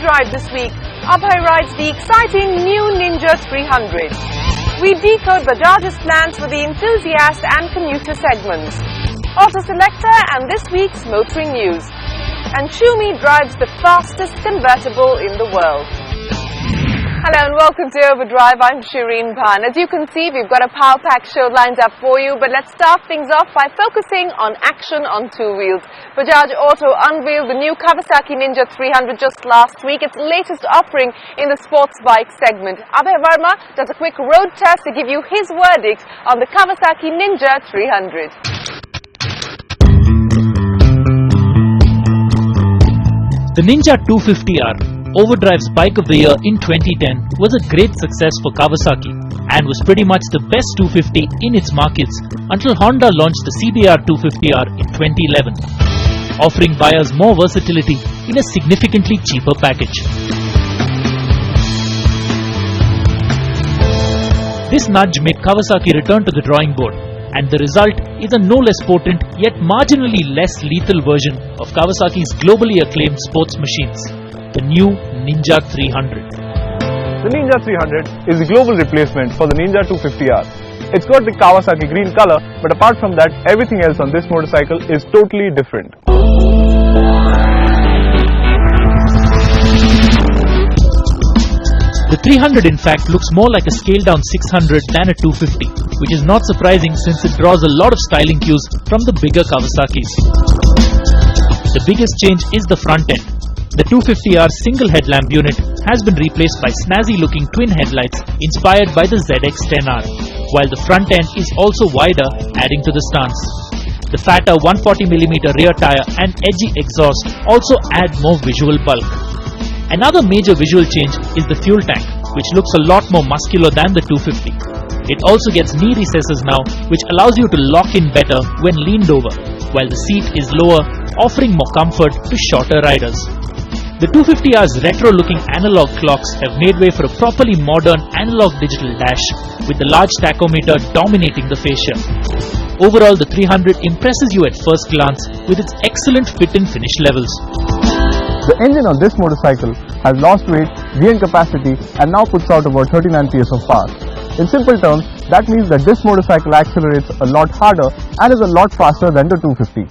Overdrive this week, Abhay rides the exciting new Ninja 300. We decode Bajaj's plans for the enthusiast and commuter segments. Auto Selector and this week's motoring news. And Shumi drives the fastest convertible in the world. Hello and welcome to Overdrive. I'm Shireen Bhan. As you can see, we've got a power-packed show lined up for you, but let's start things off by focusing on action on two wheels. Bajaj Auto unveiled the new Kawasaki Ninja 300 just last week, its latest offering in the sports bike segment. Abhay Verma does a quick road test to give you his verdict on the Kawasaki Ninja 300. The Ninja 250R, Overdrive's Bike of the Year in 2010, was a great success for Kawasaki and was pretty much the best 250 in its markets until Honda launched the CBR 250R in 2011, offering buyers more versatility in a significantly cheaper package. This nudge made Kawasaki return to the drawing board, and the result is a no less potent yet marginally less lethal version of Kawasaki's globally acclaimed sports machines, the new Ninja 300. The Ninja 300 is the global replacement for the Ninja 250R. It's got the Kawasaki green color, but apart from that, everything else on this motorcycle is totally different. The 300 in fact looks more like a scaled down 600 than a 250, which is not surprising since it draws a lot of styling cues from the bigger Kawasaki's. The biggest change is the front end. The 250R single headlamp unit has been replaced by snazzy looking twin headlights inspired by the ZX-10R, while the front end is also wider, adding to the stance. The fatter 140mm rear tire and edgy exhaust also add more visual bulk. Another major visual change is the fuel tank, which looks a lot more muscular than the 250. It also gets knee recesses now, which allows you to lock in better when leaned over, while the seat is lower, offering more comfort to shorter riders. The 250R's retro-looking analog clocks have made way for a properly modern analog-digital dash, with the large tachometer dominating the fascia. Overall, the 300 impresses you at first glance with its excellent fit and finish levels. The engine on this motorcycle has lost weight, gained capacity, and now puts out about 39 PS of power. In simple terms, that means that this motorcycle accelerates a lot harder and is a lot faster than the 250.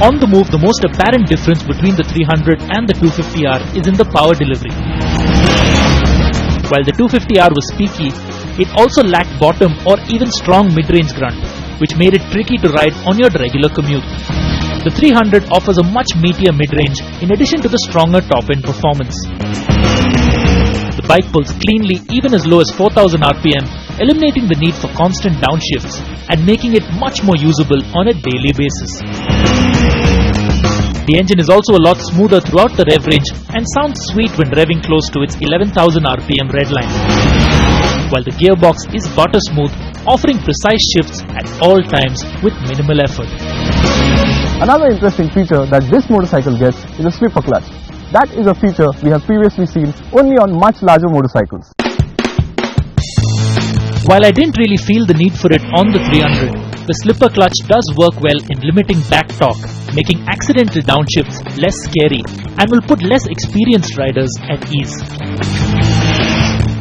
On the move, the most apparent difference between the 300 and the 250R is in the power delivery. While the 250R was peaky, it also lacked bottom or even strong mid-range grunt, which made it tricky to ride on your regular commute. The 300 offers a much meatier mid-range in addition to the stronger top-end performance. The bike pulls cleanly even as low as 4000 RPM, eliminating the need for constant downshifts and making it much more usable on a daily basis. The engine is also a lot smoother throughout the rev range and sounds sweet when revving close to its 11,000 RPM redline, while the gearbox is butter smooth, offering precise shifts at all times with minimal effort. Another interesting feature that this motorcycle gets is a slipper clutch. That is a feature we have previously seen only on much larger motorcycles. While I didn't really feel the need for it on the 300, the slipper clutch does work well in limiting back torque, making accidental downshifts less scary and will put less experienced riders at ease.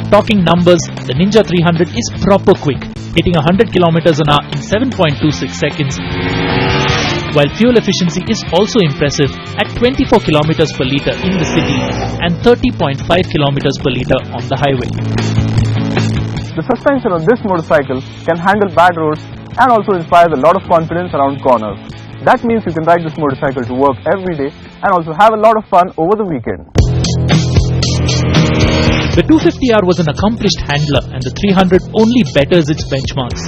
Talking numbers, the Ninja 300 is proper quick, hitting 100 km an hour in 7.26 seconds, while fuel efficiency is also impressive at 24 km per litre in the city and 30.5 km per litre on the highway. The suspension on this motorcycle can handle bad roads and also inspires a lot of confidence around corners. That means you can ride this motorcycle to work every day and also have a lot of fun over the weekend. The 250R was an accomplished handler and the 300 only betters its benchmarks.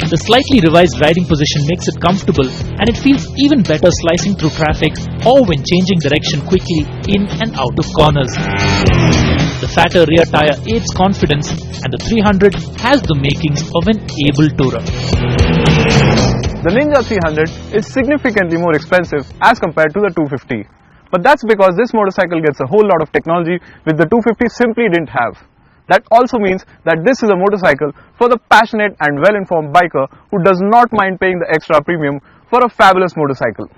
The slightly revised riding position makes it comfortable and it feels even better slicing through traffic or when changing direction quickly in and out of corners. The fatter rear tire aids confidence and the 300 has the makings of an able tourer. The Ninja 300 is significantly more expensive as compared to the 250. But that's because this motorcycle gets a whole lot of technology which the 250 simply didn't have. That also means that this is a motorcycle for the passionate and well-informed biker who does not mind paying the extra premium for a fabulous motorcycle.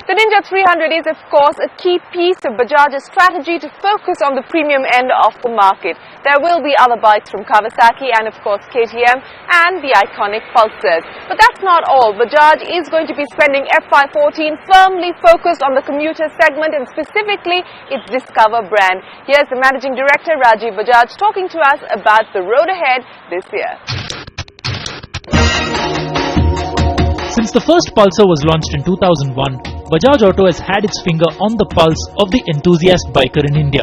The Ninja 300 is of course a key piece of Bajaj's strategy to focus on the premium end of the market. There will be other bikes from Kawasaki and of course KTM and the iconic Pulsars. But that's not all. Bajaj is going to be spending FY14 firmly focused on the commuter segment and specifically its Discover brand. Here's the Managing Director Rajiv Bajaj talking to us about the road ahead this year. Since the first Pulsar was launched in 2001, Bajaj Auto has had its finger on the pulse of the enthusiast biker in India.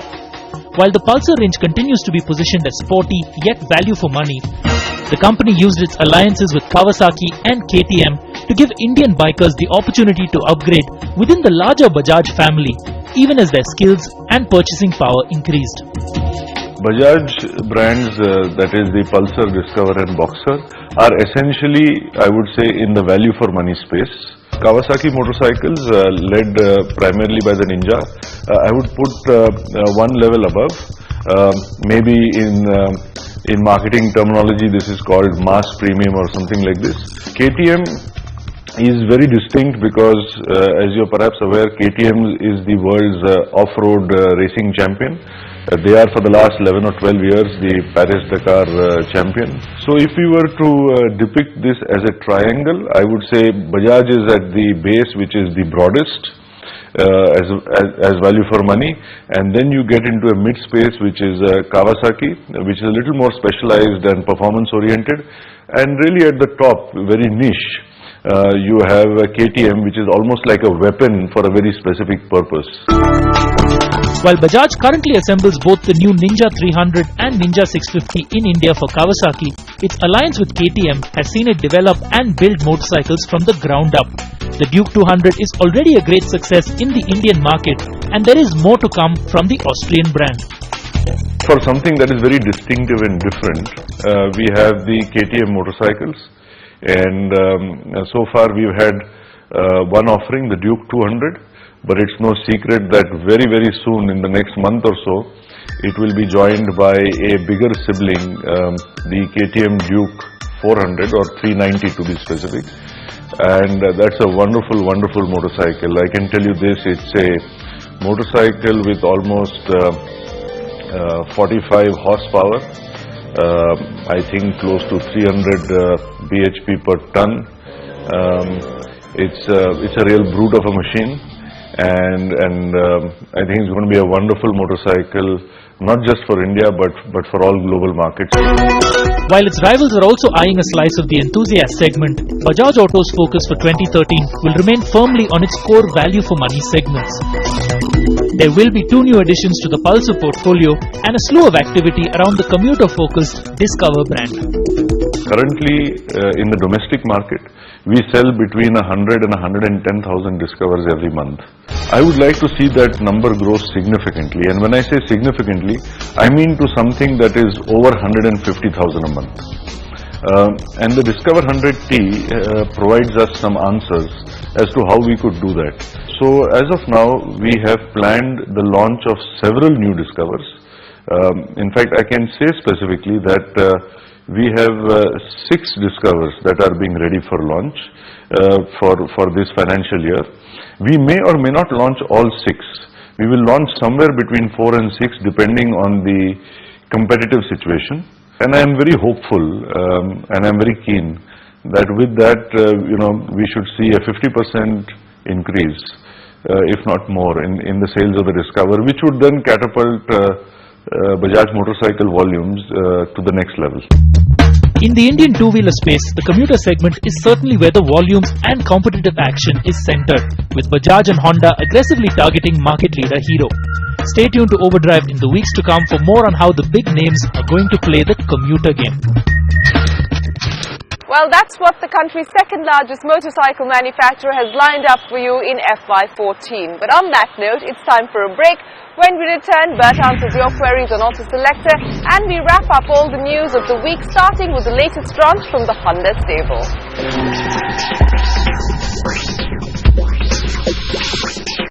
While the Pulsar range continues to be positioned as sporty yet value for money, the company used its alliances with Kawasaki and KTM to give Indian bikers the opportunity to upgrade within the larger Bajaj family, even as their skills and purchasing power increased. Bajaj brands, that is the Pulsar, Discover and Boxer, are essentially, I would say, in the value for money space. Kawasaki motorcycles, led primarily by the Ninja, I would put one level above. Maybe in marketing terminology this is called mass premium or something like this. KTM is very distinct because, as you're perhaps aware, KTM is the world's off-road racing champion. They are for the last 11 or 12 years the Paris-Dakar champion. So if we were to depict this as a triangle, I would say Bajaj is at the base, which is the broadest as value for money, and then you get into a mid space, which is Kawasaki, which is a little more specialized and performance oriented, and really at the top, very niche. You have KTM, which is almost like a weapon for a very specific purpose. While Bajaj currently assembles both the new Ninja 300 and Ninja 650 in India for Kawasaki, its alliance with KTM has seen it develop and build motorcycles from the ground up. The Duke 200 is already a great success in the Indian market, and there is more to come from the Austrian brand. For something that is very distinctive and different, we have the KTM motorcycles, and so far we've had one offering, the Duke 200. But it's no secret that very soon, in the next month or so, it will be joined by a bigger sibling, the KTM Duke 400 or 390 to be specific. And that's a wonderful motorcycle. I can tell you this, it's a motorcycle with almost 45 horsepower, I think close to 300 bhp per ton. It's a real brute of a machine. And I think it's going to be a wonderful motorcycle, not just for India but for all global markets. While its rivals are also eyeing a slice of the enthusiast segment, Bajaj Auto's focus for 2013 will remain firmly on its core value for money segments. There will be 2 new additions to the Pulsar portfolio and a slew of activity around the commuter-focused Discover brand. Currently, in the domestic market, we sell between 100 and 110,000 Discovers every month. I would like to see that number grow significantly, and when I say significantly, I mean to something that is over 150,000 a month. And the Discover 100T provides us some answers as to how we could do that. So as of now, we have planned the launch of several new Discovers. In fact, I can say specifically that we have 6 Discovers that are being ready for launch for this financial year. We may or may not launch all 6. We will launch somewhere between 4 and 6 depending on the competitive situation. And I am very hopeful and I am very keen that with that, we should see a 50% increase, if not more, in the sales of the Discover, which would then catapult Bajaj motorcycle volumes to the next level. In the Indian two-wheeler space, the commuter segment is certainly where the volumes and competitive action is centered, with Bajaj and Honda aggressively targeting market leader Hero. Stay tuned to Overdrive in the weeks to come for more on how the big names are going to play the commuter game. Well, that's what the country's second largest motorcycle manufacturer has lined up for you in FY14. But on that note, it's time for a break. When we return, Bert answers your queries on Auto Selector, and we wrap up all the news of the week, starting with the latest launch from the Honda stable.